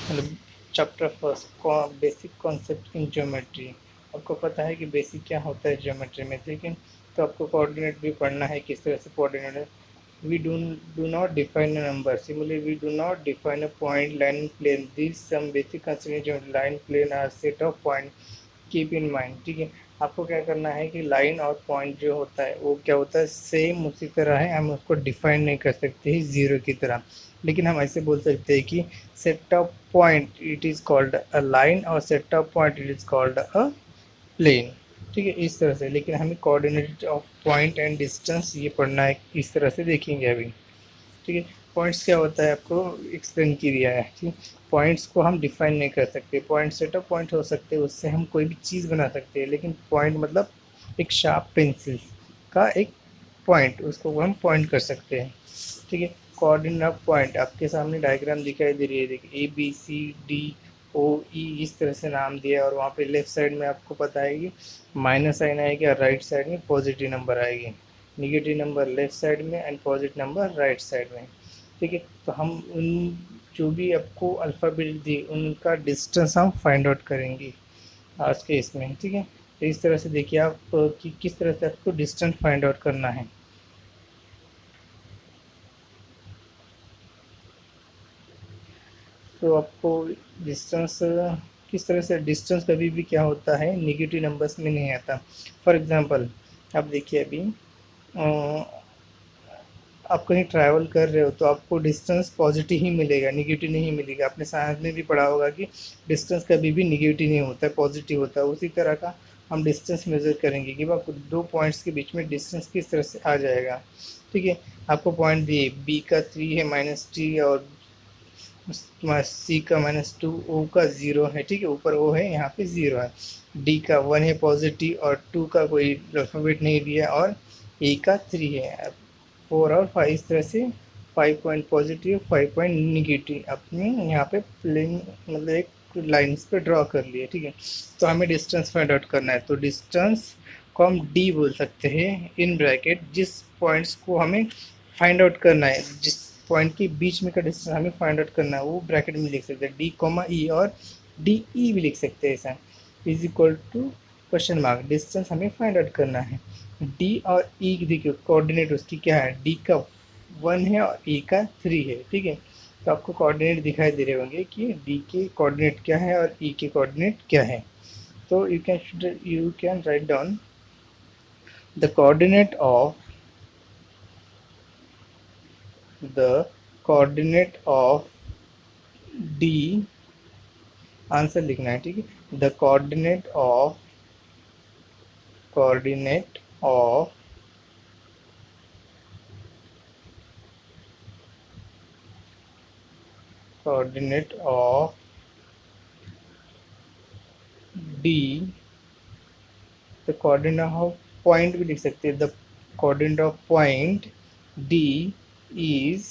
मतलब chapter first basic concept in geometry. आपको पता है कि बेसिक क्या होता है ज्योमेट्री में, लेकिन तो आपको कोऑर्डिनेट भी पढ़ना है, किस तरह से coordinate. we do not define a number. Similarly, we do not define a point, line, and plane. These some basic considerations. Line, plane are set of point. Keep in mind, ठीक है। आपको क्या करना है कि लाइन और point जो होता है वो क्या होता है, सेम उसी तरह है, हम उसको डिफाइन नहीं कर सकते ही ज़ीरो की तरह। लेकिन हम ऐसे बोल सकते हैं कि set of point it is called a line और set of point it is called a plane, ठीक है, इस तरह से। लेकिन हमें coordinate of point and distance ये पढ़ना है, इस तरह से देखेंगे अभी, ठीक है। पॉइंट्स क्या होता है आपको एक्सप्लेन किया है, ठीक। पॉइंट्स को हम डिफाइन नहीं कर सकते। पॉइंट सेट ऑफ पॉइंट हो सकते हैं, उससे हम कोई भी चीज़ बना सकते हैं, लेकिन पॉइंट मतलब एक शार्प पेंसिल का एक पॉइंट, उसको हम पॉइंट कर सकते हैं, ठीक है। कोऑर्डिनेट ऑफ पॉइंट आपके सामने डायग्राम दिखाई दे रही है, देखिए ABCDOE इस तरह से नाम दिया है, और वहाँ पे लेफ्ट साइड में आपको पता है कि माइनस साइन आएगी और राइट साइड में पॉजिटिव नंबर आएगी। निगेटिव नंबर लेफ्ट साइड में and positive number right side में, ठीक है। तो हम उन जो भी आपको अल्फ़ाबेट दी उनका डिस्टेंस हम फाइंड आउट करेंगे आज के इसमें, ठीक है। तो इस तरह से देखिए आप कि किस तरह से आपको डिस्टेंस फाइंड आउट करना है। तो आपको डिस्टेंस किस तरह से, डिस्टेंस कभी भी क्या होता है निगेटिव नंबर्स में नहीं आता। फॉर एग्जांपल आप देखिए अभी आप कहीं ट्रैवल कर रहे हो तो आपको डिस्टेंस पॉजिटिव ही मिलेगा, निगेटिव नहीं मिलेगा। आपने साइंस में भी पढ़ा होगा कि डिस्टेंस कभी भी निगेटिव नहीं होता है, पॉजिटिव होता है। उसी तरह का हम डिस्टेंस मेज़र करेंगे कि आपको दो पॉइंट्स के बीच में डिस्टेंस किस तरह से आ जाएगा, ठीक है। आपको पॉइंट दिए बी का 3 है -3 और सी का -2, ओ का 0 है, ठीक है, ऊपर ओ है, यहाँ पे 0 है। डी का 1 है पॉजिटिव और 2 का कोई अल्फ़ाबेट नहीं दिया, और ए का 3 है। 4 और 5 इस तरह से 5 पॉइंट पॉजिटिव 5 पॉइंट निगेटिव अपने यहाँ पे प्लेन मतलब एक लाइन्स पे ड्रॉ कर लिए, ठीक है। तो हमें डिस्टेंस फाइंड आउट करना है, तो डिस्टेंस को हम डी बोल सकते हैं इन ब्रैकेट, जिस पॉइंट्स को हमें फाइंड आउट करना है, जिस पॉइंट के बीच में का डिस्टेंस हमें फाइंड आउट करना है वो ब्रैकेट में लिख सकते हैं D, और DE भी लिख सकते हैं ऐसा, is equal to question mark. Distance हमें फाइंड आउट करना है। डी और ई देखिए कोऑर्डिनेट उसकी क्या है, डी का 1 है और ई का 3 है, ठीक है। तो आपको कोऑर्डिनेट दिखाई दे रहे होंगे कि डी के कोऑर्डिनेट क्या है और ई के कोऑर्डिनेट क्या है। तो you can write down the coordinate of the coordinate of D, answer लिखना है, ठीक है। The coordinate of coordinate of D, the coordinate of point भी लिख सकते हैं, the coordinate of point D is,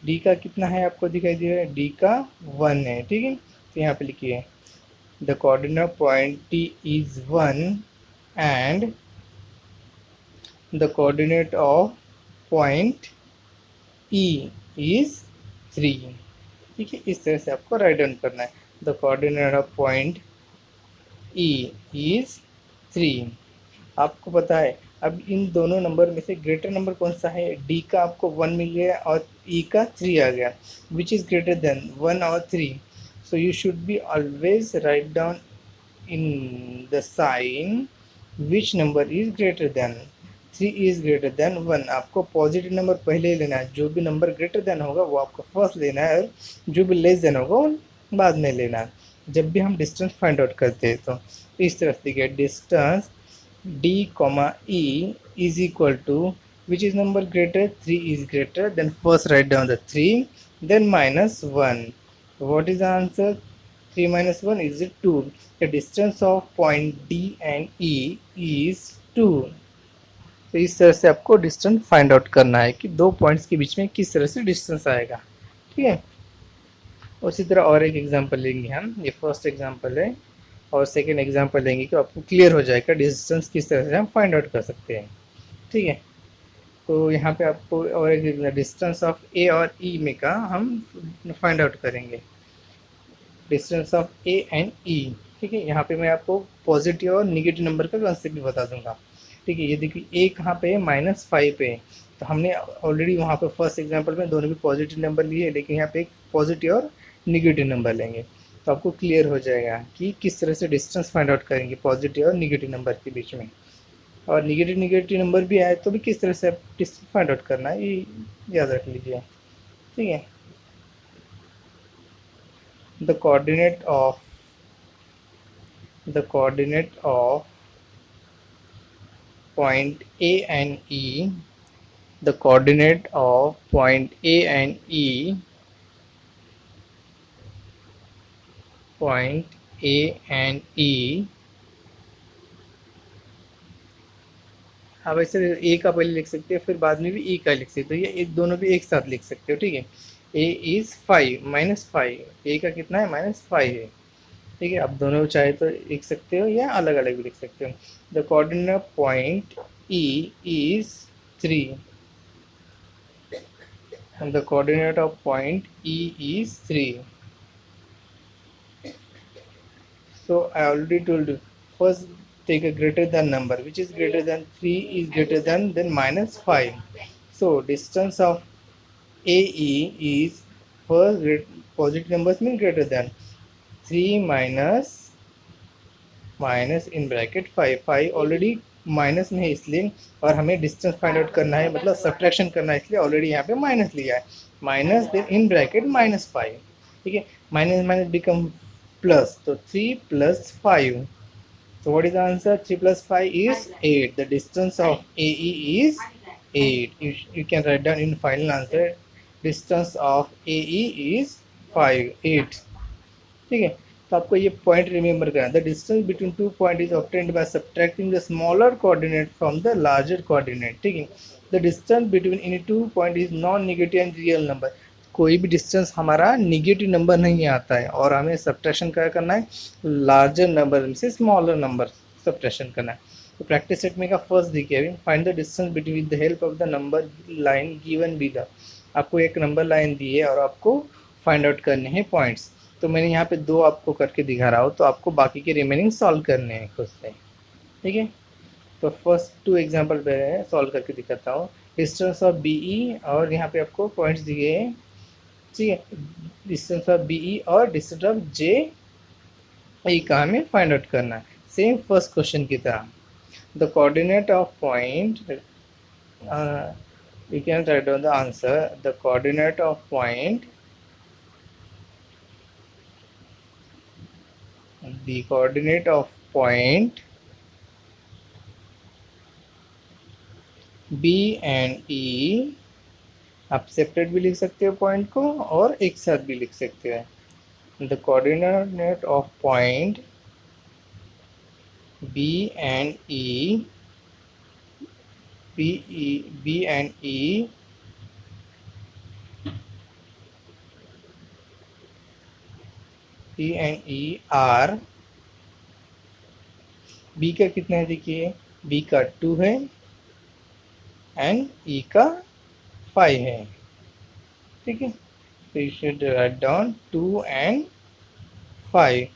D का कितना है आपको दिखाई दे रहा है, डी का 1 है, ठीक है। तो यहाँ पे लिखिए the coordinate of point D is 1 and the coordinate of point E is 3, ठीक है। इस तरह से आपको राइट डाउन करना है, the coordinate of point E is 3। आपको पता है अब इन दोनों नंबर में से ग्रेटर नंबर कौन सा है, डी का आपको 1 मिल गया और ई का 3 आ गया, विच इज़ ग्रेटर देन 1 और 3। So you should be always write down in the sign which number is greater than, 3 is greater than 1। आपको पॉजिटिव नंबर पहले ही लेना है, जो भी नंबर ग्रेटर देन होगा वो आपको फर्स्ट लेना है, और जो भी लेस देन होगा वो बाद में लेना है, जब भी हम डिस्टेंस फाइंड आउट करते हैं। तो इस तरह से देखिए distance D, E is equal to which is number greater, 3 is greater, then first write down the 3, then minus 1. What is the answer? 3 minus 1 is 2. The distance of point D and E is 2. तो इस तरह से आपको distance find out करना है कि दो points के बीच में किस तरह से डिस्टेंस आएगा, ठीक है। उसी तरह और एक एग्जांपल लेंगे हम, ये फर्स्ट एग्जांपल है, और सेकेंड एग्जांपल लेंगे कि आपको क्लियर हो जाएगा डिस्टेंस किस तरह से हम फाइंड आउट कर सकते हैं, ठीक है। तो यहाँ पे आपको और एक डिस्टेंस ऑफ ए और ई में का हम फाइंड आउट करेंगे। डिस्टेंस ऑफ ए एंड ई। ठीक है, यहाँ पे मैं आपको पॉजिटिव और निगेटिव नंबर का कंसेप्ट भी बता दूंगा। ठीक है, ये देखिए ए कहाँ पे है, -5 पे है। तो हमने ऑलरेडी वहाँ पे फर्स्ट एग्जांपल में दोनों भी पॉजिटिव नंबर लिए, लेकिन यहाँ पे एक पॉजिटिव और निगेटिव नंबर लेंगे तो आपको क्लियर हो जाएगा कि किस तरह से डिस्टेंस फाइंड आउट करेंगे पॉजिटिव और निगेटिव नंबर के बीच में। और निगेटिव नंबर भी आए तो भी किस तरह से आप डिस्टेंस फाइंड आउट करना है, ये याद रख लीजिए। ठीक है, the coordinate of point A and E, the coordinate of point A and E, point A and E, आप ऐसे ए का पहले लिख सकते हैं, फिर बाद में भी ई का लिख सकते हो, या एक दोनों भी एक साथ लिख सकते हो। ठीक है, ए इज़ 5 -5, ए का कितना है, -5 है। ठीक है, आप दोनों चाहे तो लिख सकते हो या अलग अलग भी लिख सकते हो। The coordinate of point E is 3, and the coordinate of point E is 3. So I already told you, first take a greater than number, which is greater than 3 is greater than -5. So distance of AE is, first positive numbers mean greater than 3 minus in bracket 5, 5 already minus में है इसलिए, और हमें distance find out करना है, मतलब subtraction करना है, इसलिए ऑलरेडी यहाँ पे माइनस लिया है, माइनस देन इन ब्रैकेट -5। ठीक है, माइनस माइनस बिकम प्लस, तो 3 + 5, so what is the answer? 3 + 5 is 8. The distance of AE is 8. You can write down in final answer, distance of AE is 8. ठीक है, तो आपको ये पॉइंट रिमेंबर करना है। The distance between two point is obtained by subtracting the smaller coordinate from the larger coordinate. ठीक है, the distance between any two point is non negative and real number. कोई भी डिस्टेंस हमारा negative number नहीं आता है, और हमें सब्ट्रैक्शन क्या करना है, लार्जर नंबर से स्मॉलर नंबर सब्ट्रैक्शन करना है। तो प्रैक्टिस सेट में का फर्स्ट देखिए अभी, find the distance between with the help of the number line given below. आपको एक नंबर लाइन दी है और आपको फाइंड आउट करने हैं पॉइंट्स। तो मैंने यहाँ पे 2 आपको करके दिखा रहा हूँ, तो आपको बाकी के रिमेनिंग सॉल्व करने हैं खुद से। ठीक है, तो फर्स्ट 2 एग्जांपल पे सॉल्व करके दिखाता हूँ। डिस्टेंस ऑफ BE, और यहाँ पे आपको पॉइंट्स दिए हैं। ठीक है, डिस्टेंस ऑफ BE और डिस्टेंस ऑफ JE का हमें फाइंड आउट करना है, सेम फर्स्ट क्वेश्चन की तरह। The coordinate of point, you can write down the answer. The coordinate of point, the coordinate of point B and E, आप separate भी लिख सकते हो पॉइंट को और एक साथ भी लिख सकते हो। The coordinate of point B and E, B and E are, B का कितना है देखिए, B का 2 है एंड E का 5 है। ठीक है, तो you should write down 2 and 5।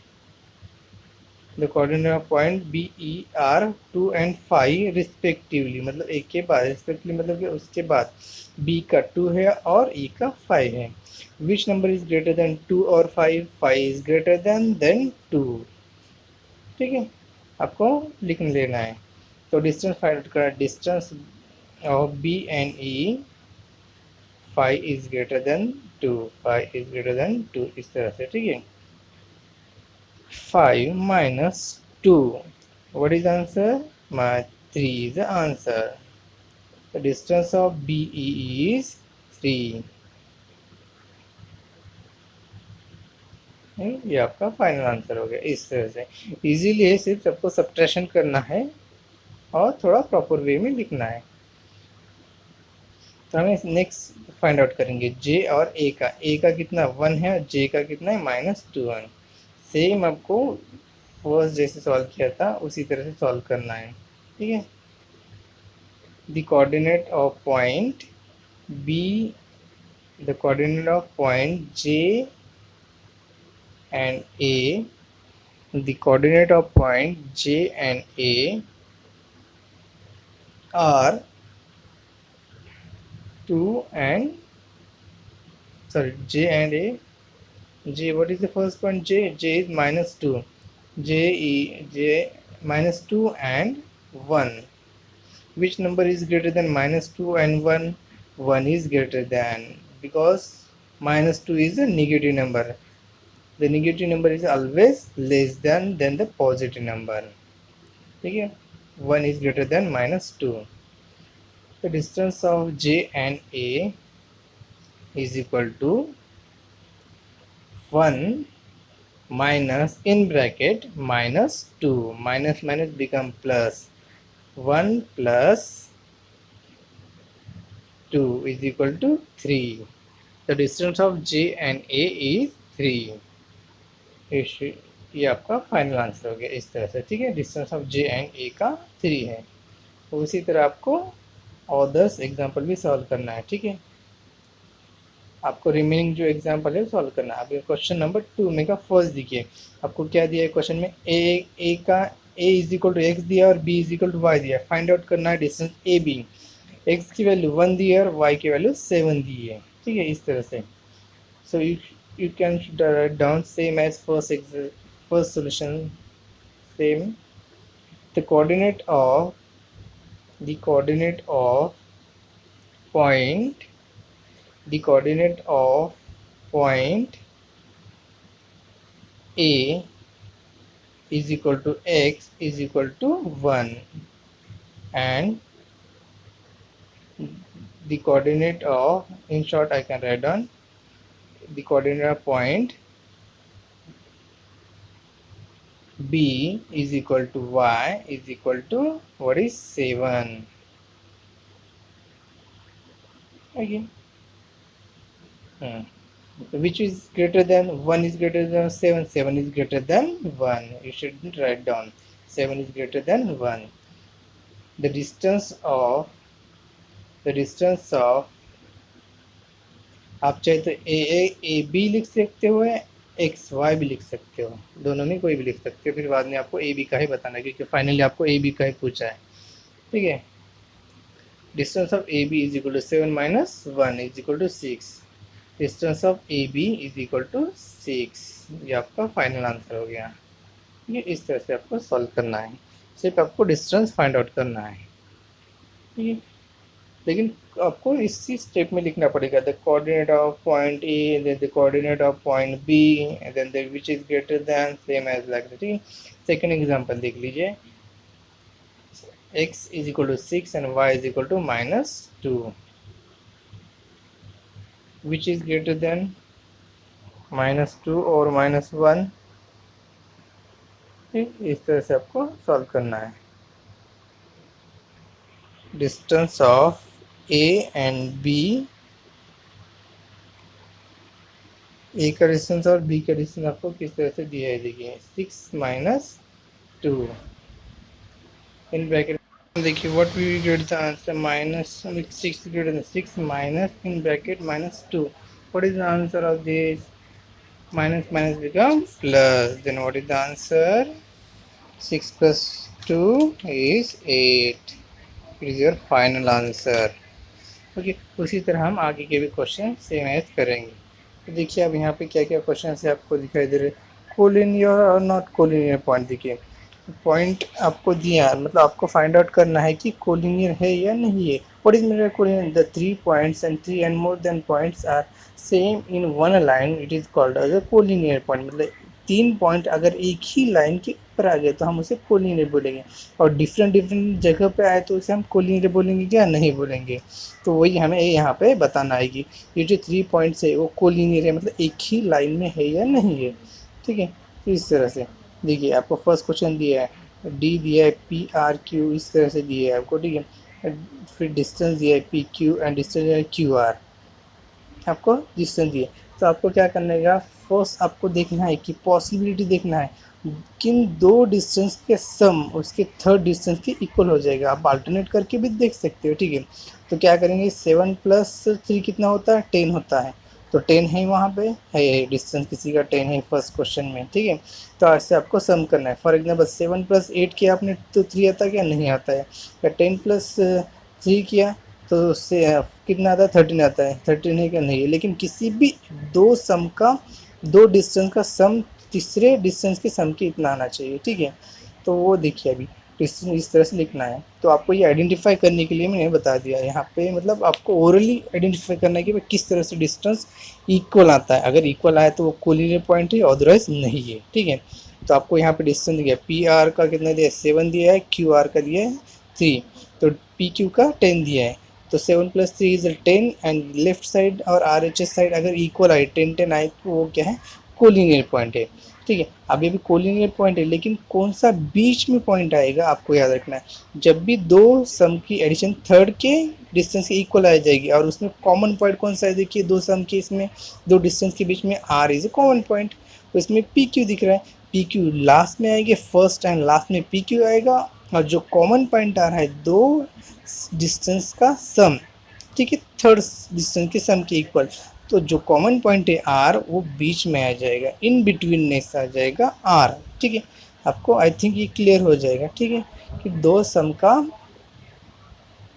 The coordinate of point BE are 2 and 5 respectively, मतलब एक के बाद, रिस्पेक्टिवली मतलब कि उसके बाद B का 2 है और E का 5 है। विच नंबर इज ग्रेटर देन 2 और 5? 5 इज ग्रेटर देन 2। ठीक है, आपको लिख लेना है। तो डिस्टेंस फाइंड आउट करना, distance of B and E, 5 is greater then 2, 5 is greater then 2, इस तरह से। ठीक है, 5 minus 2, what is the answer? 3 is the answer. The distance of BE is 3। ये आपका फाइनल आंसर हो गया। इस तरह से इजीली है, सिर्फ सबको सब्ट्रैक्शन करना है और थोड़ा प्रॉपर वे में लिखना है। तो हमें नेक्स्ट फाइंड आउट करेंगे J और A का। A का कितना 1 है और J का कितना है -2। सेम आपको फर्स्ट जैसे सॉल्व किया था उसी तरह से सॉल्व करना है। ठीक है, the coordinate of point B, the coordinate of point J and A, the coordinate of point J and A are 2 and J and A. J, what is the first point? J is minus 2. J minus 2 and 1. Which number is greater than minus 2 and 1? 1 is greater than, because minus 2 is a negative number. The negative number is always less than the positive number. Okay? 1 is greater than minus 2. The distance of J and A is equal to 1 minus, in bracket, minus 2. Minus minus become plus. 1 plus 2 is equal to 3. The distance of J and A is 3. ये आपका final answer हो गया इस तरह से, ठीक है। Distance of J and A का 3 है। तो उसी तरह आपको अदर्स एग्जाम्पल भी सॉल्व करना है, ठीक है। आपको रिमेनिंग जो एग्जाम्पल है सॉल्व करना है। अब क्वेश्चन नंबर 2 में का फर्स्ट देखिए, आपको क्या दिया है क्वेश्चन में, a is equal to X दिया और b is equal to Y दिया। फाइंड आउट करना है डिस्टेंस ए बी। एक्स की वैल्यू 1 दी है और वाई की वैल्यू 7 दी है, ठीक है, इस तरह से। सो you can write down same as first solution, same. The coordinate of point A is equal to x is equal to 1, and the coordinate of, in short I can write down the coordinate of point B is equal to y is equal to what is 7. Okay. Which is greater than 1 is greater than 7, 7 is greater than 1. You should write down 7 is greater than 1. The distance of आप चाहे तो A B लिख सकते हो, x Y भी लिख सकते हो, दोनों में कोई भी लिख सकते हो। फिर बाद में आपको ए बी का ही बताना है, क्योंकि फाइनली आपको ए बी का ही पूछा है, ठीक है। Distance of A B is equal to 7 minus 1 is equal to 6। Distance of A B is equal to 6। ये आपका फाइनल आंसर हो गया। ये इस तरह से आपको सॉल्व करना है, सिर्फ आपको डिस्टेंस फाइंड आउट करना है, ठीक है। लेकिन आपको इसी स्टेप में लिखना पड़ेगा, the coordinate of point A, then the coordinate of point B, and then the which is greater than, same as like that, ठीक है। सेकंड एग्जांपल देख लीजिए, x is equal to 6 and y is equal to minus 2, which is greater than minus 2 और minus 1, ठीक, इस तरह से आपको सॉल्व करना है। Distance of A and B, A का डिस्टेंस और B का डिस्टेंस आपको किस तरह से दिया है, देखिए 6 minus 2 in bracket। देखिए what we get the answer, minus 6 greater than 6 minus in bracket minus 2. What is the answer of this? Minus minus becomes plus. Then what is the answer? 6 plus 2 is 8. It is your final answer. Okay, उसी तरह हम आगे के भी question same as करेंगे। तो देखिए अब यहाँ पे क्या क्या क्वेश्चन है आपको दिखाई दे रहे, कोलिनियर और नॉट कोलिनियर पॉइंट। देखिए पॉइंट आपको दिया, मतलब आपको फाइंड आउट करना है कि कोलिनियर है या नहीं है। What is mean collinear? The 3 points and 3 and more than points are same in one line, it is called as a collinear point. मतलब 3 पॉइंट अगर एक ही लाइन के ऊपर आ गए तो हम उसे कोलिनियर बोलेंगे, और डिफरेंट जगह पे आए तो उसे हम कोलिनियर बोलेंगे क्या, नहीं बोलेंगे। तो वही हमें यहाँ पे बताना है कि ये जो 3 पॉइंट्स है वो कोलिनियर है, मतलब एक ही लाइन में है या नहीं है, ठीक है। तो इस तरह से देखिए आपको फर्स्ट क्वेश्चन दिया है, डी दिया है पी आर क्यू, इस तरह से दिया है आपको, ठीक है। फिर डिस्टेंस दिया है पी क्यू एंड डिस्टेंस दिया है क्यू आर, आपको डिस्टेंस दिए। तो आपको क्या करना है, फर्स्ट आपको देखना है कि पॉसिबिलिटी देखना है किन दो डिस्टेंस के सम उसके थर्ड डिस्टेंस के इक्वल हो जाएगा। आप अल्टरनेट करके भी देख सकते हो, ठीक है। तो क्या करेंगे, 7 + 3 कितना होता है, 10 होता है। तो 10 है वहाँ पे है, डिस्टेंस किसी का 10 है फर्स्ट क्वेश्चन में, ठीक है। तो आज से आपको सम करना है। फॉर एग्जाम्पल 7 + 8 किया आपने तो 3 आता क्या, नहीं आता है। या 10 + 3 किया तो उससे कितना आता है, 13 आता है। 13 है क्या, नहीं है। लेकिन किसी भी दो सम का, दो डिस्टेंस का सम तीसरे डिस्टेंस के सम के इतना आना चाहिए, ठीक है। तो वो देखिए अभी डिस्टेंस इस तरह से लिखना है। तो आपको ये आइडेंटिफाई करने के लिए मैंने बता दिया यहाँ पे, मतलब आपको ओरली आइडेंटिफाई करना है कि भाई किस तरह से डिस्टेंस इक्वल आता है। अगर इक्वल आए तो वो कोलिनियर पॉइंट है, अदरवाइज नहीं है, ठीक है। तो आपको यहाँ पे डिस्टेंस दिया, पी आर का कितना दिया है, 7 दिया है, क्यू आर का दिया है 3, तो पी क्यू का 10 दिया है। तो 7 + 3 इज 10 एंड लेफ्ट साइड और आर एच एस साइड अगर इक्वल आए 10-10 आए तो वो क्या है, कोलिनियर पॉइंट है, ठीक है। अब ये भी कोलिनियर पॉइंट है, लेकिन कौन सा बीच में पॉइंट आएगा आपको याद रखना है। जब भी दो सम की एडिशन थर्ड के डिस्टेंस के इक्वल आ जाएगी और उसमें कॉमन पॉइंट कौन सा है, देखिए दो सम के इसमें दो डिस्टेंस के बीच में R is a common point, तो इसमें पी क्यू दिख रहा है। पी क्यू लास्ट में आएंगे, फर्स्ट एंड लास्ट में पी क्यू आएगा, और जो कॉमन पॉइंट आ रहा है दो डिस्टेंस का सम, ठीक है, थर्ड डिस्टेंस के सम के इक्वल। तो जो कॉमन पॉइंट है आर वो बीच में आ जाएगा, इन बिटवीननेस आ जाएगा आर, ठीक है। आपको आई थिंक ये क्लियर हो जाएगा, ठीक है, कि दो सम का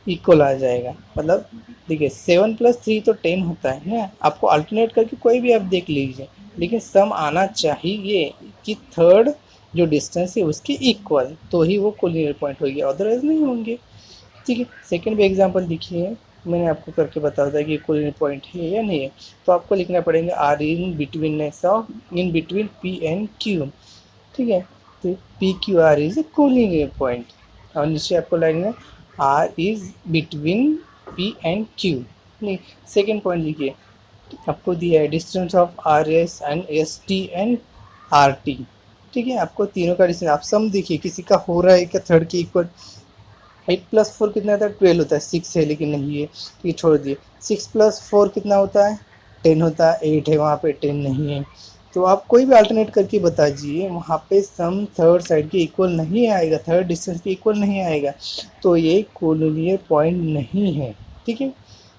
इक्वल आ जाएगा। मतलब देखिए 7 + 3 तो 10 होता है ना, आपको अल्टरनेट करके कोई भी आप देख लीजिए, लेकिन सम आना चाहिए कि थर्ड जो डिस्टेंस है उसके इक्वल, तो ही वो कोलिनियर पॉइंट होगी, अदरवाइज नहीं होंगे, ठीक है। सेकंड भी एग्जांपल देखिए, मैंने आपको करके बता दिया कि कोलिनियर पॉइंट है या नहीं है। तो आपको लिखना पड़ेगा R in betweenness of, in between P and Q, ठीक है। तो P Q R is a collinear point, और नीचे आपको लगना R is between P and Q. नहीं, सेकेंड पॉइंट देखिए, आपको दिया है distance of R S and S T and R T, ठीक है। आपको तीनों का डिस्टेंस आप सम देखिए, किसी का हो रहा है क्या थर्ड के इक्वल। 8 + 4 कितना होता है, 12 होता है, 6 है लेकिन नहीं है, तो ये छोड़ दिए। 6 + 4 कितना होता है, 10 होता है, 8 है वहाँ पे, 10 नहीं है। तो आप कोई भी अल्टरनेट करके बता दीजिए, वहाँ पे सम थर्ड साइड के इक्वल नहीं आएगा, थर्ड डिस्टेंस के इक्वल नहीं आएगा, तो ये कोलिनियर पॉइंट नहीं है, ठीक है।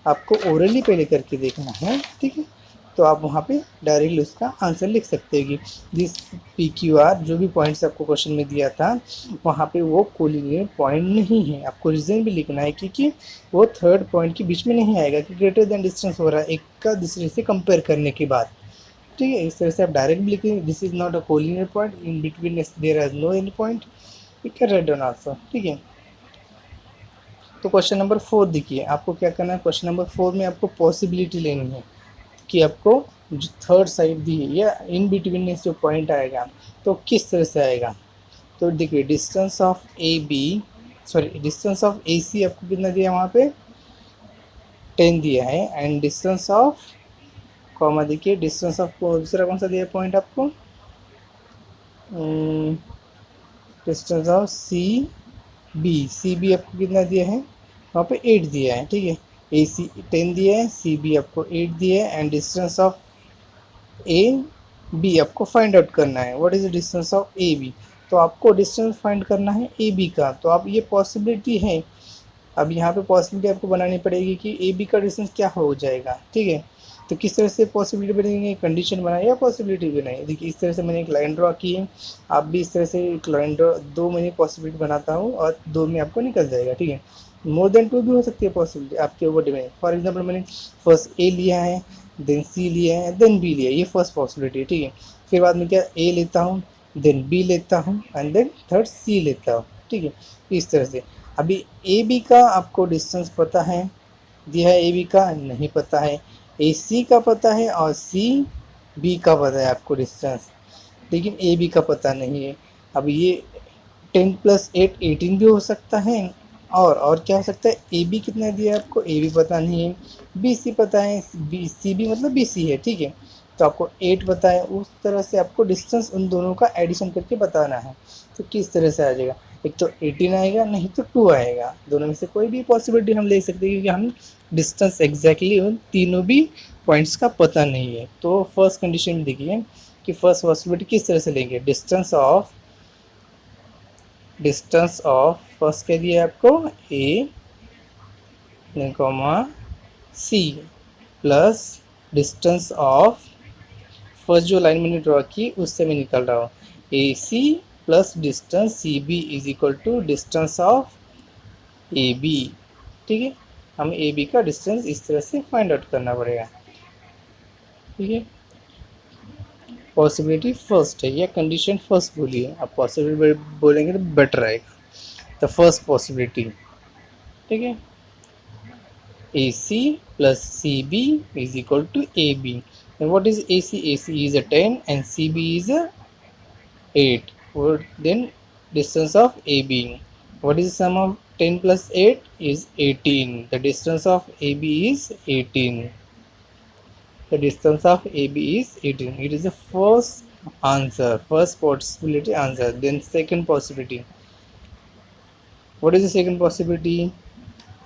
आपको ओरली पहले करके देखना है, ठीक है। तो आप वहाँ पे डायरेक्टली उसका आंसर लिख सकते हैं कि दिस पी क्यू आर, जो भी पॉइंट्स आपको क्वेश्चन में दिया था वहाँ पे वो कोलिनियर पॉइंट नहीं है। आपको रीज़न भी लिखना है क्योंकि वो थर्ड पॉइंट के बीच में नहीं आएगा, कि ग्रेटर देन डिस्टेंस हो रहा है एक का दूसरे से कंपेयर करने के बाद, ठीक है। इस तरह से आप डायरेक्ट भी लिखेंगे this is not a collinear point, in between there is no any point, you can write down answer, ठीक है। तो क्वेश्चन नंबर 4 देखिए, आपको क्या करना है, क्वेश्चन नंबर 4 में आपको पॉसिबिलिटी लेनी है कि आपको जो थर्ड साइड दी है या इन बिटवीन में जो पॉइंट आएगा तो किस तरह से आएगा। तो देखिए distance of A B, sorry distance of A C आपको कितना दिया है वहाँ पे, 10 दिया है, एंड डिस्टेंस ऑफ कॉमा देखिए, डिस्टेंस ऑफ दूसरा कौन सा दिया है पॉइंट आपको, डिस्टेंस ऑफ सी बी आपको कितना दिया है वहाँ पे 8 दिया है, ठीक है। ए सी 10 दिया है, सी बी आपको 8 दिया है, and distance of A B आपको फाइंड आउट करना है, what is the distance of A B. तो आपको डिस्टेंस फाइंड करना है ए बी का, तो आप ये पॉसिबिलिटी है, अब यहाँ पे पॉसिबिलिटी आपको बनानी पड़ेगी कि ए बी का डिस्टेंस क्या हो जाएगा, ठीक है। तो किस तरह से पॉसिबिलिटी बनेगी, कंडीशन बनाए या पॉसिबिलिटी बनाए। देखिए इस तरह से मैंने एक लाइन ड्रॉ की है, आप भी इस तरह से एक लाइन ड्रॉ, दो मैंने पॉसिबिलिटी बनाता हूँ और दो में आपको निकल जाएगा, ठीक है। मोर देन 2 भी हो सकती है पॉसिबिलिटी, आपके ऊपर डिपेंड। फॉर एग्जाम्पल मैंने फर्स्ट ए लिया है, देन सी लिया है, देन बी लिया है, ये फर्स्ट पॉसिबिलिटी है, ठीक है। फिर बाद में क्या ए लेता हूँ, देन बी लेता हूँ, एंड देन थर्ड सी लेता हूँ, ठीक है। इस तरह से अभी ए बी का आपको डिस्टेंस पता है, दिया है ए बी का नहीं पता है, ए सी का पता है और सी बी का पता है आपको डिस्टेंस, लेकिन ए बी का पता नहीं है। अब ये 10 + 8 18 भी हो सकता है, और क्या हो सकता है, ए बी कितना दिया है आपको, ए बी पता नहीं है, बी सी पता है, बी सी बी मतलब बी सी है, ठीक है। तो आपको 8 पता है, उस तरह से आपको डिस्टेंस उन दोनों का एडिशन करके बताना है। तो किस तरह से आ जाएगा, एक तो 18 आएगा, नहीं तो 2 आएगा, दोनों में से कोई भी पॉसिबिलिटी हम ले सकते हैं, क्योंकि हम डिस्टेंस एग्जैक्टली उन तीनों भी पॉइंट्स का पता नहीं है। तो फर्स्ट कंडीशन में देखिए कि फर्स्ट पॉसिबिलिटी किस तरह से लेंगे, डिस्टेंस ऑफ फर्स्ट क्या दिया है आपको, A comma C plus distance of, first जो लाइन मैंने ड्रॉ की उससे मैं निकाल रहा हूँ, A C plus distance C B is equal to distance of A B. ठीक है, हमें ए बी का डिस्टेंस इस तरह से फाइंड आउट करना पड़ेगा। ठीक है, पॉसिबिलिटी फर्स्ट है या कंडीशन फर्स्ट बोलिए, आप पॉसिबिलिटी बोलेंगे तो बेटर रहेगा। द फर्स्ट पॉसिबिलिटी, ठीक है, A C plus C B is equal to A B. And what is A C? A C is a 10 and CB is a 8. Then distance of AB. What is the sum of 10 plus 8 is 18. The distance of AB is 18. The distance of AB is 18. It is the first answer, first possibility answer. Then second possibility. What is the second possibility?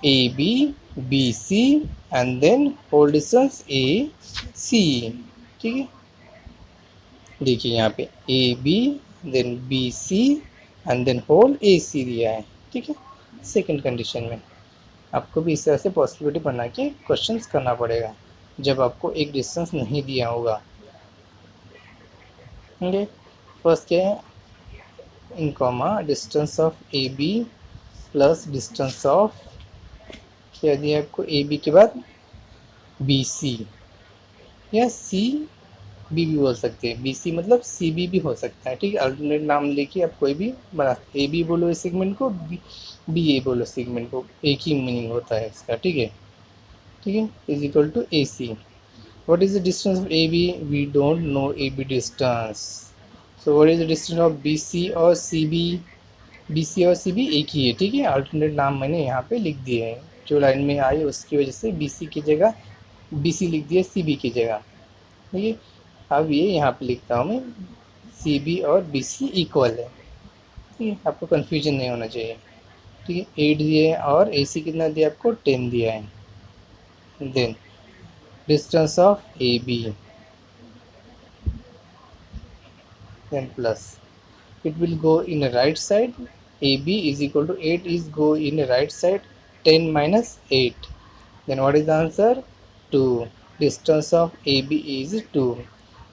AB, BC and then whole distance AC. ठीक है, देखिए यहाँ पे A B then B C and then whole A C दिया है। ठीक है, second condition में आपको भी इस तरह से पॉसिबिलिटी बना के क्वेश्चंस करना पड़ेगा जब आपको एक डिस्टेंस नहीं दिया होगा। ओके, फर्स्ट क्या है, in comma distance of A B plus distance of, क्या दिया है आपको, ए बी के बाद बी सी या सी बी भी बोल सकते हैं, बी सी मतलब सी बी भी हो सकता है। ठीक है, अल्टरनेट नाम लेके आप कोई भी बना सकते, ए बी बोलो इस सेगमेंट को, बी ए बोलो सेगमेंट को, एक ही मीनिंग होता है इसका। ठीक है, ठीक है, is equal to A C. What is the distance of A B? We don't know A B distance, so what is the distance of B C और सी बी? बी सी और C B एक ही है। ठीक है, alternate नाम मैंने यहाँ पे लिख दिए हैं, जो लाइन में आई उसकी वजह से बी सी की जगह बी सी लिख दिया सी बी की जगह। ठीक है, अब ये यहाँ पे लिखता हूँ मैं, सी बी और बी सी इक्वल है। ठीक है, आपको कन्फ्यूजन नहीं होना चाहिए। ठीक है, 8 दिए है और ए सी कितना दिया आपको, 10 दिया है। Then distance of A B, then plus it will go in the right side, AB is equal to 8 is go in the right side, 10 minus 8, then what is the answer? 2. Distance of AB is 2.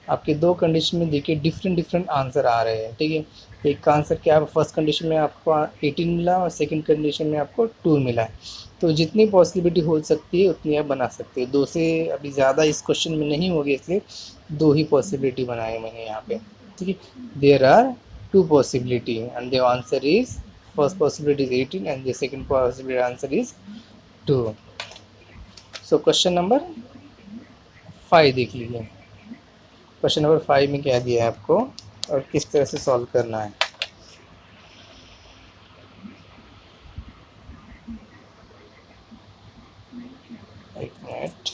आपके दो condition में देखिए different answer आ रहे हैं। ठीक है, एक का आंसर क्या है, फर्स्ट कंडीशन में आपको 18 मिला और सेकंड कंडीशन में आपको 2 मिला है। तो जितनी पॉसिबिलिटी हो सकती है उतनी आप बना सकते हैं, दो से अभी ज़्यादा इस क्वेश्चन में नहीं होगी, इसलिए दो ही पॉसिबिलिटी बनाई मैंने यहाँ पे। ठीक है, there are two possibility and the answer is, first possibility is 18 and the second possibility answer is 2. So question number 5 देख लीजिए, क्वेश्चन नंबर 5 में क्या दिया है आपको और किस तरह से सॉल्व करना है। एक minute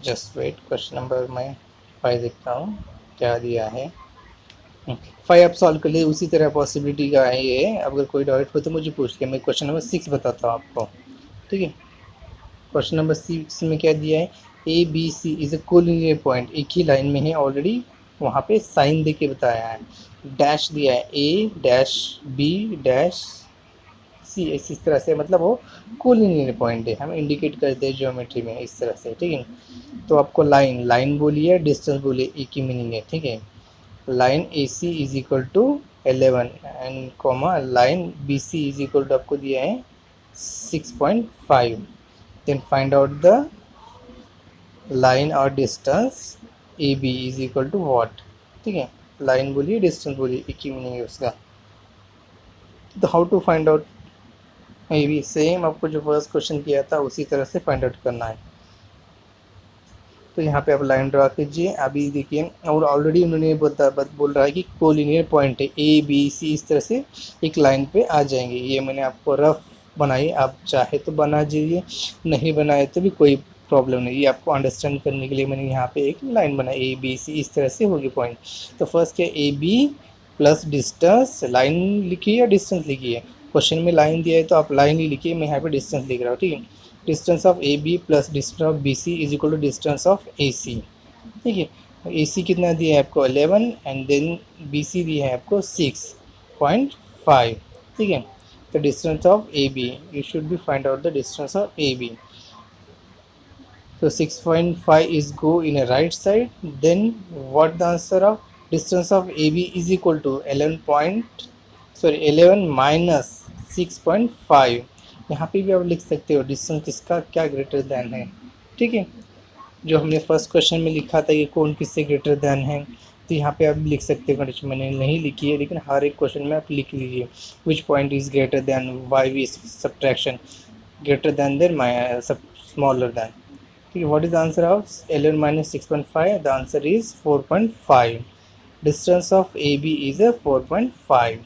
just wait, question number मैं 5 देखता हूँ क्या दिया है। 5 आप सॉल्व कर लिए, उसी तरह पॉसिबिलिटी का है ये, अगर कोई डाउट हो तो मुझे पूछ के, मैं क्वेश्चन नंबर 6 बताता हूँ आपको। ठीक है, क्वेश्चन नंबर 6 में क्या दिया है, A B C is a collinear point, एक ही लाइन में है ऑलरेडी, वहाँ पे साइन दे के बताया है, डैश दिया है ए डैश बी डैश सी, इस तरह से, मतलब वो कोलिनियर पॉइंट है, हम इंडिकेट करते हैं ज्योमेट्री में इस तरह से। ठीक है, तो आपको लाइन बोलिए, डिस्टेंस बोलिए, एक ही मीनिंग है। ठीक है, line A C is equal to 11 and comma line B C is equal to आपको दिया है 6.5। Then find out the line और distance A B is equal to what. ठीक है, लाइन बोलिए डिस्टेंस बोलिए, एक ही मीनिंग है उसका। तो how to find out A B, same आपको जो फर्स्ट क्वेश्चन किया था उसी तरह से फाइंड आउट करना है। तो यहाँ पे आप लाइन ड्रा कीजिए, अभी देखिए, और ऑलरेडी उन्होंने बोल रहा है कि कोलिनियर पॉइंट है, ए बी सी इस तरह से एक लाइन पे आ जाएंगे। ये मैंने आपको रफ बनाई, आप चाहे तो बना दीजिए, नहीं बनाए तो भी कोई प्रॉब्लम नहीं, ये आपको अंडरस्टैंड करने के लिए मैंने यहाँ पे एक लाइन बनाई, ए बी सी इस तरह से होगी पॉइंट। तो फर्स्ट क्या, A B plus distance, line लिखिए या डिस्टेंस लिखिए, क्वेश्चन में लाइन दिया है तो आप लाइन ही लिखिए, मैं यहाँ पे डिस्टेंस लिख रहा हूँ। ठीक है, distance of A B plus distance of B C is equal to distance of A C. ठीक है, ए सी कितना दिया है आपको 11 एंड देन बी सी दिया है आपको 6.5। ठीक है, तो distance of A B, you should be find out the distance of A B. So 6.5 is go in a right side. Then what the answer of distance of AB is equal to 11 minus 6.5. यहाँ पे भी आप लिख सकते हो distance किसका क्या greater than है, ठीक है। जो हमने फर्स्ट क्वेश्चन में लिखा था कि कौन किससे ग्रेटर देन है, तो यहाँ पे आप लिख सकते हो कंडीशन। मैंने नहीं लिखी है लेकिन हर एक क्वेश्चन में आप लिख लीजिए which point is greater than y we subtraction greater than my sub smaller than, ठीक है। What is the answer of 11 minus 6.5? The answer is 4.5। Distance of A B is 4.5,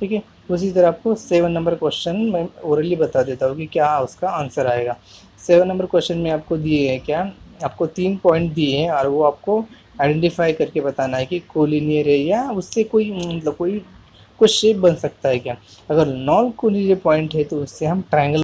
ठीक है। उसी तरह आपको 7 नंबर क्वेश्चन मैं ओरली बता देता हूँ कि क्या उसका आंसर आएगा। 7 नंबर क्वेश्चन में आपको दिए हैं क्या, आपको 3 पॉइंट दिए हैं और वो आपको आइडेंटिफाई करके बताना है कि कोलिनियर है या उससे कोई मतलब कोई शेप बन सकता है क्या। अगर नॉन कोलिनियर पॉइंट है तो उससे हम ट्रायंगल